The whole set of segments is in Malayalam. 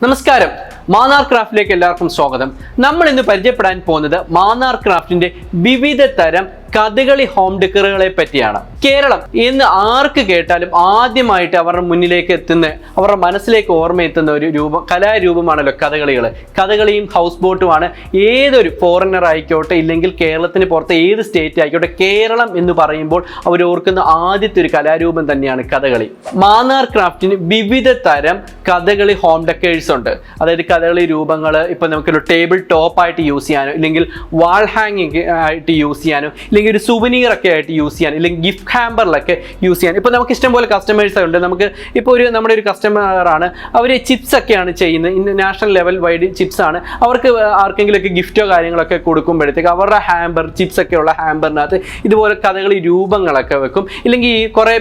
നമസ്കാരം, മാന്നാർ ക്രാഫ്റ്റിലേക്ക് എല്ലാവർക്കും സ്വാഗതം. നമ്മൾ ഇന്ന് പരിചയപ്പെടാൻ പോകുന്നത് മാന്നാർ ക്രാഫ്റ്റിന്റെ വിവിധ തരം കഥകളി ഹോം ഡെക്കറുകളെ പറ്റിയാണ്. കേരളം എന്ന് ആർക്ക് കേട്ടാലും ആദ്യമായിട്ട് അവരുടെ മുന്നിലേക്ക് എത്തുന്ന, അവരുടെ മനസ്സിലേക്ക് ഓർമ്മയെത്തുന്ന ഒരു കലാരൂപമാണല്ലോ കഥകളികൾ. കഥകളിയും ഹൗസ് ബോട്ടുമാണ്. ഏതൊരു ഫോറിനർ ആയിക്കോട്ടെ, ഇല്ലെങ്കിൽ കേരളത്തിന് പുറത്ത് ഏത് സ്റ്റേറ്റ് ആയിക്കോട്ടെ, കേരളം എന്ന് പറയുമ്പോൾ അവർ ഓർക്കുന്ന ആദ്യത്തെ ഒരു കലാരൂപം തന്നെയാണ് കഥകളി. മാന്നാർ ക്രാഫ്റ്റിന് വിവിധ തരം കഥകളി ഹോം ഡെക്കേഴ്സ് ഉണ്ട്. അതായത് കഥകളി രൂപങ്ങൾ ഇപ്പം നമുക്കൊരു ടേബിൾ ടോപ്പായിട്ട് യൂസ് ചെയ്യാനോ, ഇല്ലെങ്കിൽ വാൾ ഹാങ്ങിങ് ആയിട്ട് യൂസ് ചെയ്യാനോ, ഇല്ലെങ്കിൽ ഒരു സുവനീർ ഒക്കെ ആയിട്ട് യൂസ് ചെയ്യാൻ, ഇല്ലെങ്കിൽ ഗിഫ്റ്റ് ഹാമ്പറിലൊക്കെ യൂസ് ചെയ്യാൻ. ഇപ്പോൾ നമുക്ക് ഇഷ്ടംപോലെ കസ്റ്റമേഴ്സ് ഉണ്ട്. നമുക്ക് ഇപ്പോൾ നമ്മുടെ ഒരു കസ്റ്റമറാണ്, അവർ ചിപ്സ് ഒക്കെയാണ് ചെയ്യുന്നത്. നാഷണൽ ലെവൽ വൈഡ് ചിപ്സ് ആണ്. അവർക്ക് ആർക്കെങ്കിലുമൊക്കെ ഗിഫ്റ്റോ കാര്യങ്ങളൊക്കെ കൊടുക്കുമ്പോഴത്തേക്ക് അവരുടെ ഹാമ്പർ, ചിപ്സ് ഒക്കെ ഉള്ള ഹാമ്പറിനകത്ത് ഇതുപോലെ കഥകളി രൂപങ്ങളൊക്കെ വെക്കും. ഇല്ലെങ്കിൽ കുറേ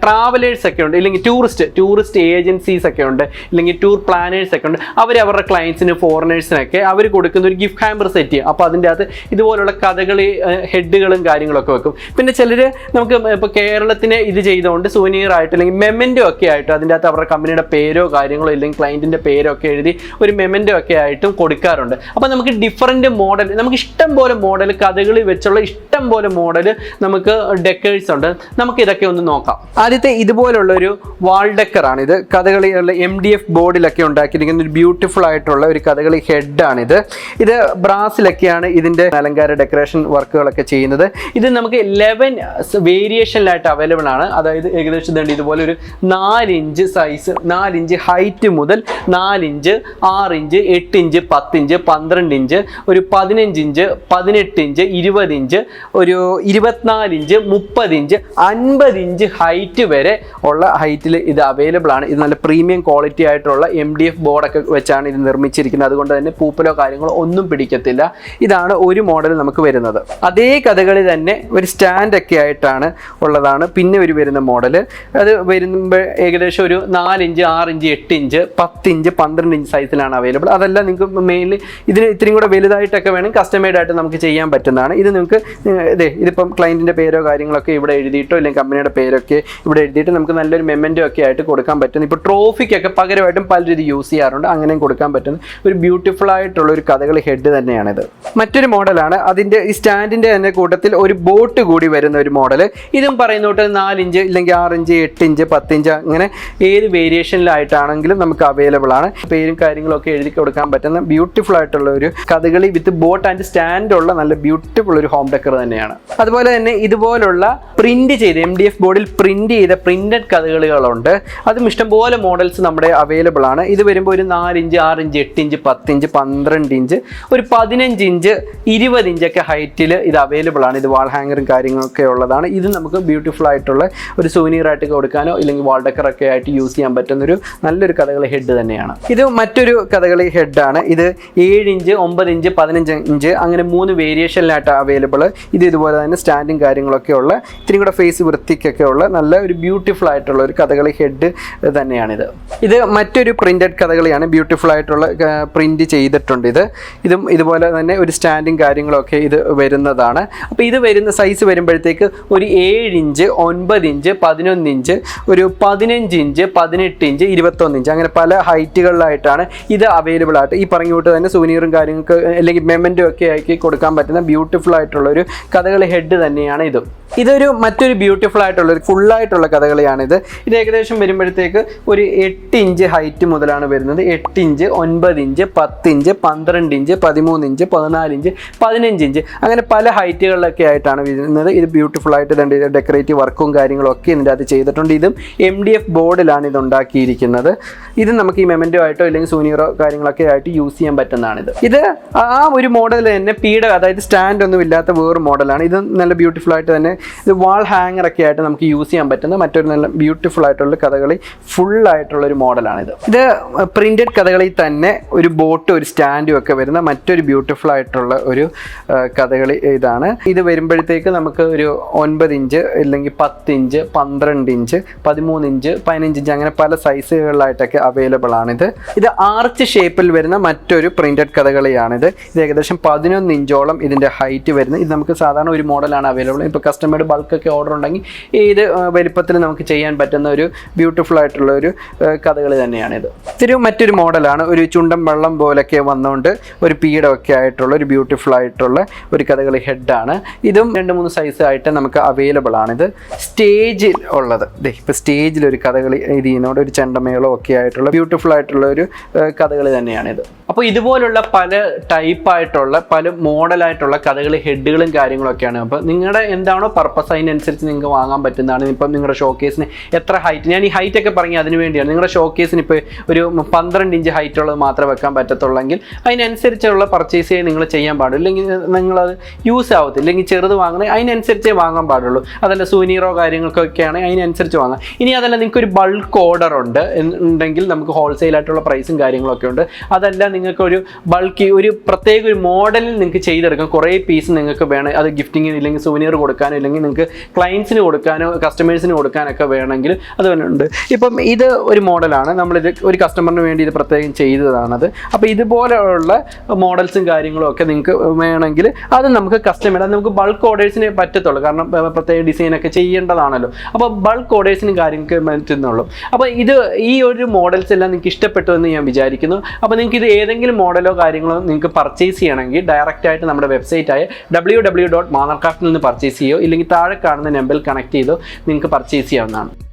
ട്രാവലേഴ്സ് ഒക്കെ ഉണ്ട്, ഇല്ലെങ്കിൽ ടൂറിസ്റ്റ് ഏജൻസീസ് ഒക്കെ ഉണ്ട്, ഇല്ലെങ്കിൽ ടൂർ പ്ലാനേഴ്സ് ഒക്കെ ഉണ്ട്. അവരുടെ ക്ലയൻസിന്, ഫോറിനേഴ്സിനൊക്കെ അവർ കൊടുക്കുന്ന ഒരു ഗിഫ്റ്റ് ഹാമ്പർ സെറ്റ് ചെയ്യും. അപ്പോൾ അതിൻ്റെ അകത്ത് ഇതുപോലുള്ള കഥകളി ഹെഡുകളും കാര്യങ്ങളൊക്കെ വെക്കും. പിന്നെ ചിലർ നമുക്ക് ഇപ്പോൾ കേരളത്തിന് ഇത് ചെയ്തുകൊണ്ട് സുവനീർ ആയിട്ട്, അല്ലെങ്കിൽ മെമെൻറ്റോ ഒക്കെ ആയിട്ട് അതിൻ്റെ അകത്ത് അവരുടെ കമ്പനിയുടെ പേരോ കാര്യങ്ങളോ, ഇല്ലെങ്കിൽ ക്ലയൻറ്റിൻ്റെ പേരോ ഒക്കെ എഴുതി ഒരു മെമെൻറ്റോ ഒക്കെ ആയിട്ടും കൊടുക്കാറുണ്ട്. അപ്പോൾ നമുക്ക് ഡിഫറൻറ്റ് മോഡൽ, നമുക്ക് ഇഷ്ടം പോലെ മോഡൽ, കഥകളി വെച്ചുള്ള ഇഷ്ടം പോലെ മോഡൽ നമുക്ക് ഡെക്കേഴ്സ് ഉണ്ട്. നമുക്ക് ഇതൊക്കെ ഒന്ന് നോക്കാം. ആദ്യത്തെ ഇതുപോലുള്ളൊരു വാൾ ഡെക്കറാണ് ഇത്. കഥകളിയുള്ള MDF ബോർഡിലൊക്കെ ഉണ്ടാക്കിയിരിക്കുന്ന ഒരു ബ്യൂട്ടിഫുൾ ആയിട്ടുള്ള ഒരു കഥകളി ഹെഡാണിത്. ഇത് ബ്രാസിലൊക്കെയാണ് ഇതിൻ്റെ അലങ്കാര ഡെക്കറേഷൻ വർക്കുകളൊക്കെ ചെയ്യുന്നത്. ഇത് നമുക്ക് 11 വേരിയേഷനിലായിട്ട് അവൈലബിൾ ആണ്. അതായത് ഏകദേശം ഇതുപോലെ ഒരു 4 ഇഞ്ച് സൈസ്, 4 ഇഞ്ച് ഹൈറ്റ് മുതൽ 4 inch, 6 inch, 8 inch, 10 inch, 12 inch, ഒരു 15 ഇഞ്ച്, 18 ഇഞ്ച്, 20 ഇഞ്ച്, ഒരു 24 ഇഞ്ച്, 30 ഇഞ്ച്, 50 ഇഞ്ച് ഹൈറ്റ് വരെ ഉള്ള ഹൈറ്റിൽ ഇത് അവൈലബിൾ ആണ്. ഇത് നല്ല പ്രീമിയം ക്വാളിറ്റി ആയിട്ടുള്ള MDF ബോർഡൊക്കെ വെച്ചാണ് ഇത് നിർമ്മിച്ചിരിക്കുന്നത്. അതുകൊണ്ട് തന്നെ പൂപ്പലോ കാര്യങ്ങളോ ഒന്നും പിടിക്കത്തില്ല. ഇതാണ് ഒരു മോഡൽ നമുക്ക് വരുന്നത്. അതേ കഥകളി തന്നെ ഒരു സ്റ്റാൻഡൊക്കെ ആയിട്ടാണ് ഉള്ളതാണ് പിന്നെ വരുന്ന മോഡൽ. അത് വരുമ്പോൾ ഏകദേശം ഒരു 4 inch, 6 inch, 8 inch, 10 inch, 12 inch സൈസിലാണ് അവൈലബിൾ. അതല്ല നിങ്ങൾക്ക് മെയിൻലി ഇതിന് ഇത്രയും കൂടെ വലുതായിട്ടൊക്കെ വേണം കസ്റ്റമൈഡ് ആയിട്ട് നമുക്ക് ചെയ്യാൻ പറ്റുന്നതാണ്. ഇത് നിങ്ങൾക്ക് ഇതിപ്പം ക്ലയൻറ്റിൻ്റെ പേരോ കാര്യങ്ങളൊക്കെ ഇവിടെ എഴുതിയിട്ടോ, അല്ലെങ്കിൽ കമ്പനിയുടെ പേരൊക്കെ ഇവിടെ എഴുതിയിട്ട് നമുക്ക് നല്ലൊരു മെമെൻറ്റോ ഒക്കെ ആയിട്ട് കൊടുക്കാൻ പറ്റുന്നു. ഇപ്പോൾ ട്രോഫിക്കൊക്കെ പകരമായിട്ടും പലരും ഇത് യൂസ് ചെയ്യാറുണ്ട്. അങ്ങനെയും കൊടുക്കാൻ പറ്റുന്ന ഒരു ബ്യൂട്ടിഫുൾ ആയിട്ടുള്ള ഒരു കഥകളി ഹെഡ് തന്നെയാണിത്. മറ്റൊരു മോഡലാണ് അതിൻ്റെ ഈ സ്റ്റാൻഡിൻ്റെ തന്നെ കൂട്ടത്തിൽ ഒരു ബോട്ട് കൂടി വരുന്ന ഒരു മോഡൽ. ഇതും പറയുന്ന തൊട്ട് 4 ഇഞ്ച്, ഇല്ലെങ്കിൽ 6 ഇഞ്ച്, 8 ഇഞ്ച്, 10 ഇഞ്ച്, അങ്ങനെ ഏത് വേരിയേഷനിലായിട്ടാണെങ്കിലും നമുക്ക് അവൈലബിൾ ആണ്. പേരും കാര്യങ്ങളൊക്കെ എഴുതി കൊടുക്കാൻ പറ്റുന്ന ബ്യൂട്ടിഫുൾ ആയിട്ടുള്ള ഒരു കഥകളി വിത്ത് ബോട്ട് ആൻഡ് സ്റ്റാൻഡുള്ള നല്ല ബ്യൂട്ടിഫുൾ ഒരു ഹോം ഡെക്കർ തന്നെയാണ്. അതുപോലെ തന്നെ ഇതുപോലുള്ള പ്രിന്റ് ചെയ്ത് MDF ബോർഡിൽ പ്രിന്റ് ചെയ്ത പ്രിന്റഡ് കഥകളികളുണ്ട്. അതും ഇഷ്ടംപോലെ മോഡൽസ് നമ്മുടെ അവൈലബിൾ ആണ്. ഇത് വരുമ്പോൾ ഒരു 4 inch, 6 inch, 8 inch, 10 inch, 12 inch, ഒരു 15 ഇഞ്ച്, 20 ഇഞ്ചൊക്കെ ഹൈറ്റിൽ ഇത് അവൈലബിൾ ആണ്. ഇത് വാൾ ഹാങ്ങറും കാര്യങ്ങളൊക്കെ ഉള്ളതാണ്. ഇത് നമുക്ക് ബ്യൂട്ടിഫുൾ ആയിട്ടുള്ള ഒരു സുവനീർ ആയിട്ട് കൊടുക്കാനോ, ഇല്ലെങ്കിൽ വാൾ ഡെക്കറൊക്കെ ആയിട്ട് യൂസ് ചെയ്യാൻ പറ്റുന്നൊരു നല്ലൊരു കഥകളി ഹെഡ് തന്നെയാണ്. ഇത് മറ്റൊരു കഥകളി ഹെഡാണ്. ഇത് 7 ഇഞ്ച്, 9 ഇഞ്ച്, 15 ഇഞ്ച്, അങ്ങനെ 3 വേരിയേഷനിലായിട്ട് അവൈലബിൾ. ഇത് ഇതുപോലെ തന്നെ സ്റ്റാൻഡും കാര്യങ്ങളൊക്കെ ഉള്ള, ഇത്തിരി കൂടെ ഫേസ് വൃത്തിക്കൊക്കെ ഉള്ള നല്ല ഒരു ബ്യൂട്ടിഫുൾ ആയിട്ടുള്ള ഒരു കഥകളി ഹെഡ് തന്നെയാണിത്. ഇത് മറ്റൊരു പ്രിന്റഡ് കഥകളിയാണ്. ബ്യൂട്ടിഫുൾ ആയിട്ടുള്ള പ്രിന്റ് ചെയ്തിട്ടുണ്ട്. ഇതും ഇതുപോലെ തന്നെ ഒരു സ്റ്റാൻഡും കാര്യങ്ങളൊക്കെ ഇത് വരുന്നതാണ്. അപ്പോൾ ഇത് വരുന്ന സൈസ് വരുമ്പോഴത്തേക്ക് ഒരു 7 ഇഞ്ച്, 9 ഇഞ്ച്, 11 ഇഞ്ച്, ഒരു 15 ഇഞ്ച്, 18 ഇഞ്ച്, 21 ഇഞ്ച്, അങ്ങനെ പല ഹൈറ്റുകളിലായിട്ടാണ് ഇത് അവൈലബിൾ ആയിട്ട്. ഈ പറഞ്ഞുകൊണ്ട് തന്നെ സുവനീറും കാര്യങ്ങൾക്ക്, അല്ലെങ്കിൽ മെമെൻറ്റോ ഒക്കെ ആക്കി കൊടുക്കാൻ പറ്റുന്ന ബ്യൂട്ടിഫുൾ ആയിട്ടുള്ള ഒരു കഥകളി ഹെഡ് തന്നെയാണ് ഇതും. ഇതൊരു മറ്റൊരു ബ്യൂട്ടിഫുൾ ആയിട്ടുള്ള ഒരു ഫുള്ളായിട്ടുള്ള കഥകളിയാണിത്. ഇത് ഏകദേശം വരുമ്പോഴത്തേക്ക് ഒരു 8 ഇഞ്ച് ഹൈറ്റ് മുതലാണ് വരുന്നത്. 8 inch, 9 inch, 10 inch, 12 inch, 13 inch, 14 inch, 15 inch, അങ്ങനെ പല ഹൈറ്റുകളിലൊക്കെ ആയിട്ടാണ് വരുന്നത്. ഇത് ബ്യൂട്ടിഫുൾ ആയിട്ട് ഡെക്കറേറ്റീവ് വർക്കും കാര്യങ്ങളും ഒക്കെ ഇതിൻ്റെ അത് ചെയ്തിട്ടുണ്ട്. ഇതും MDF ബോർഡിലാണ് ഇത് ഉണ്ടാക്കിയിരിക്കുന്നത്. ഇത് നമുക്ക് ഈ മെമെൻറ്റോ ആയിട്ടോ, അല്ലെങ്കിൽ സുവനീറോ കാര്യങ്ങളൊക്കെ ആയിട്ട് യൂസ് ചെയ്യാൻ പറ്റുന്നതാണിത്. ഇത് ആ ഒരു മോഡൽ തന്നെ അതായത് സ്റ്റാൻഡ് ഒന്നും ഇല്ലാത്ത വേറെ മോഡലാണ്. ഇത് നല്ല ബ്യൂട്ടിഫുൾ ആയിട്ട് തന്നെ ഇത് വാൾ ഹാങ്ങർ ഒക്കെ ആയിട്ട് നമുക്ക് യൂസ് ചെയ്യാൻ പറ്റുന്ന മറ്റൊരു നല്ല ബ്യൂട്ടിഫുൾ ആയിട്ടുള്ള കഥകളി ഫുള്ളായിട്ടുള്ള ഒരു മോഡലാണിത്. ഇത് പ്രിന്റഡ് കഥകളിൽ തന്നെ ഒരു ബോട്ട്, ഒരു സ്റ്റാൻഡും ഒക്കെ വരുന്ന മറ്റൊരു ബ്യൂട്ടിഫുൾ ആയിട്ടുള്ള ഒരു കഥകളി ഇതാണ്. ഇത് വരുമ്പോഴത്തേക്ക് നമുക്ക് ഒരു 9 ഇഞ്ച് അല്ലെങ്കിൽ 10 ഇഞ്ച് 12 ഇഞ്ച് 13 ഇഞ്ച് 15 ഇഞ്ച് അങ്ങനെ പല സൈസുകളിലായിട്ടൊക്കെ അവൈലബിൾ ആണിത്. ഇത് ആർച്ച് ഷേപ്പിൽ വരുന്ന മറ്റൊരു പ്രിന്റഡ് കഥകളിയാണിത്. ഇത് ഏകദേശം 11 ഇഞ്ചോളം ഇതിൻ്റെ ഹൈറ്റ് വരുന്നത്. ഇത് നമുക്ക് സാധാരണ ഒരു മോഡലാണ് അവൈലബിൾ. ഇപ്പോൾ കസ്റ്റമേഡ് ബൾക്കൊക്കെ ഓർഡർ ഉണ്ടെങ്കിൽ ഇത് വലിപ്പത്തിൽ നമുക്ക് ചെയ്യാൻ പറ്റുന്ന ഒരു ബ്യൂട്ടിഫുൾ ആയിട്ടുള്ള ഒരു കഥകളി തന്നെയാണിത്. ഇതൊരു മറ്റൊരു മോഡലാണ്. ഒരു ചുണ്ടൻ വെള്ളം പോലൊക്കെ വന്നുകൊണ്ട് ഒരു പീഠമൊക്കെ ആയിട്ടുള്ള ഒരു ബ്യൂട്ടിഫുൾ ആയിട്ടുള്ള ഒരു കഥകളി ഹെഡാണ്. ഇതും 2-3 സൈസ് ആയിട്ട് നമുക്ക് അവൈലബിൾ ആണിത്. സ്റ്റേജിൽ ഉള്ളത് ഇപ്പോൾ സ്റ്റേജിലൊരു കഥകളി ഇതിനോട് ഒരു ചെണ്ടമേളോ ഒക്കെ ആയിട്ടുള്ള ബ്യൂട്ടിഫുൾ ആയിട്ടുള്ള ഒരു കഥകളി തന്നെയാണിത്. അപ്പോൾ ഇതുപോലുള്ള പല ടൈപ്പായിട്ടുള്ള പല മോഡലായിട്ടുള്ള കഥകളി ഹെഡുകളും കാര്യങ്ങളൊക്കെയാണ്. അപ്പോൾ നിങ്ങളുടെ എന്താണോ പർപ്പസ് അതിനനുസരിച്ച് നിങ്ങൾക്ക് വാങ്ങാൻ പറ്റുന്നതാണ്. ഇപ്പം നിങ്ങളുടെ ഷോക്കേസിന് എത്ര ഹൈറ്റ്, ഞാൻ ഈ ഹൈറ്റ് ഒക്കെ പറഞ്ഞ് അതിന് വേണ്ടിയാണ്. നിങ്ങളുടെ ഷോക്കേസിന് ഇപ്പോൾ ഒരു 12 ഇഞ്ച് ഹൈറ്റ് ഉള്ളത് മാത്രമേ വെക്കാൻ പറ്റത്തുള്ളെങ്കിൽ അതിനനുസരിച്ചുള്ള പർച്ചേസ് നിങ്ങൾ ചെയ്യാൻ പാടുള്ളൂ. ഇല്ലെങ്കിൽ നിങ്ങളത് യൂസ് ആവത്തില്ല. ഇല്ലെങ്കിൽ ചെറുത് വാങ്ങണേ അതിനനുസരിച്ചേ വാങ്ങാൻ പാടുള്ളൂ. അതല്ല സൂനീറോ കാര്യങ്ങൾക്കൊക്കെയാണ് അതിനനുസരിച്ച് വാങ്ങാം. ഇനി അതല്ല നിങ്ങൾക്ക് ഒരു ബൾക്ക് ഓർഡർ ഉണ്ട് ഉണ്ടെങ്കിൽ നമുക്ക് ഹോൾസെയിലായിട്ടുള്ള പ്രൈസും കാര്യങ്ങളൊക്കെ ഉണ്ട്. അതല്ല നിങ്ങൾക്ക് ഒരു ബൾക്ക് ഒരു പ്രത്യേക ഒരു മോഡലിൽ നിങ്ങൾക്ക് ചെയ്തെടുക്കാം. കുറേ പീസ് നിങ്ങൾക്ക് വേണം, അത് ഗിഫ്റ്റിങ്ങിന് ഇല്ലെങ്കിൽ സൂനിയർ കൊടുക്കാനോ ഇല്ലെങ്കിൽ നിങ്ങൾക്ക് ക്ലയൻസിന് കൊടുക്കാനോ കസ്റ്റമേഴ്സിന് കൊടുക്കാനൊക്കെ വേണമെങ്കിൽ അത് ഉണ്ട്. ഇപ്പം ഇത് ഒരു മോഡലാണ്, നമ്മളിത് ഒരു കസ്റ്റമറിന് വേണ്ടി ഇത് പ്രത്യേകം ചെയ്തതാണത്. അപ്പോൾ ഇതുപോലെയുള്ള മോഡൽസും കാര്യങ്ങളും ഒക്കെ നിങ്ങൾക്ക് വേണമെങ്കിൽ അത് നമുക്ക് കസ്റ്റമേഡ്, അത് നമുക്ക് ബൾക്ക് ഓർഡേഴ്സിനെ പറ്റത്തുള്ളൂ. കാരണം പ്രത്യേക ഡിസൈനൊക്കെ ചെയ്യേണ്ടതാണല്ലോ. അപ്പോൾ ബൾക്ക് ഓർഡേഴ്സിനും കാര്യങ്ങൾക്ക് പറ്റുന്നുള്ളൂ. അപ്പോൾ ഈ ഒരു മോഡൽസ് എല്ലാം നിങ്ങൾക്ക് ഇഷ്ടപ്പെട്ടു എന്ന് ഞാൻ വിചാരിക്കുന്നു. അപ്പോൾ നിങ്ങൾക്ക് ഇത് ഏതെങ്കിലും മോഡലോ കാര്യങ്ങളോ നിങ്ങൾക്ക് പർച്ചേസ് ചെയ്യണമെങ്കിൽ ഡയറക്റ്റായിട്ട് നമ്മുടെ വെബ്സൈറ്റായ www.manarcraft നിന്ന് പർച്ചേസ് ചെയ്യോ ഇല്ലെങ്കിൽ താഴെ കാണുന്ന നമ്പറിൽ കണക്ട് ചെയ്തോ നിങ്ങൾക്ക് പർച്ചേസ് ചെയ്യാവുന്നതാണ്.